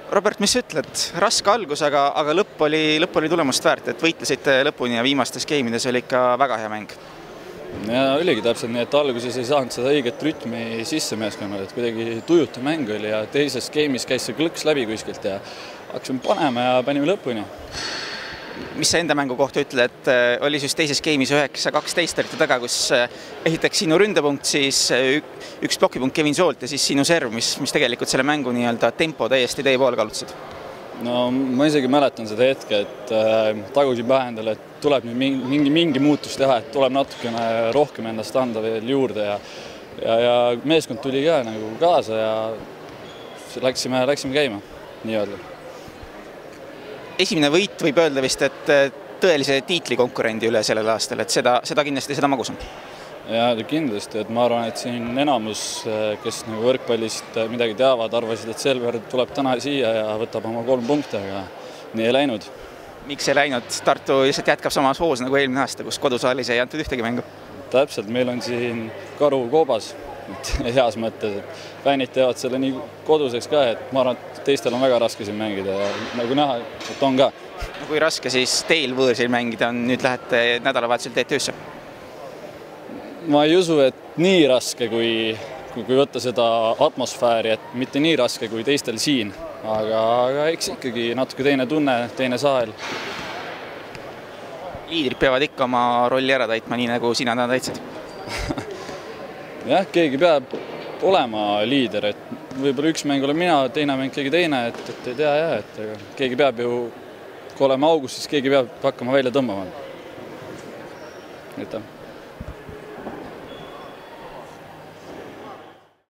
Robert, mis sa ütled? Raske algus, aga lõpp oli tulemust väärt, et võitlesite lõpuni ja viimastes geimides oli ikka väga hea mäng. Ja oligi täpselt nii, et alguses ei saanud seda õiget rütmi sisse meeskonnal, et kuidagi tujutu mäng oli ja teises geimis käis see klõks läbi kuskilt ja hakkasime panema ja panime lõpuni. Mis sa enda mängu kohta ütled, et oli siis teises geimis 9-12 olite taga, kus esiteks sinu ründepunkt, siis üks plokipunkt Kevin Soolt ja siis sinu serv, mis tegelikult selle mängu tempo täiesti teie poole kallutasid? No ma isegi mäletan seda hetke, et tagusin pähe endale, et tuleb nüüd mingi muutus teha, et tuleb natukene rohkem endast anda veel juurde ja meeskond tuli ka nagu kaasa ja läksime käima, nii öelda. Esimene võit võib öelda vist, et tõelise tiitlikonkurendi üle sellel aastal, et seda kindlasti seda magusan. Ja kindlasti, et ma arvan, et siin enamus, kes nagu võrkpallist midagi teavad, arvasid, et Selver tuleb täna siia ja võtab oma 3 punkte, aga nii ei läinud. Miks ei läinud? Tartu lihtsalt jätkab samas hoos nagu eelmine aasta, kus kodusaalis ei antud ühtegi mängu. Täpselt, meil on siin karu koobas, heas mõttes, et fännid teevad selle nii koduseks ka, et ma arvan, et teistel on väga raske siin mängida ja nagu näha, et on ka. No kui raske siis teil võõrsil mängida on, nüüd lähete nädalavahetusel teed töösse? Ma ei usu, et nii raske, kui võtta seda atmosfääri, et mitte nii raske kui teistel siin, aga eks ikkagi natuke teine tunne, teine saal. Liidrid peavad ikka oma rolli ära täitma, nii nagu sina täna täitsid. Jah, keegi peab olema liider, et võib-olla üks mäng olen mina, teine mäng keegi teine, et ei tea jah, et keegi peab ju, kui oleme augus, siis keegi peab hakkama välja tõmbama. Aitäh.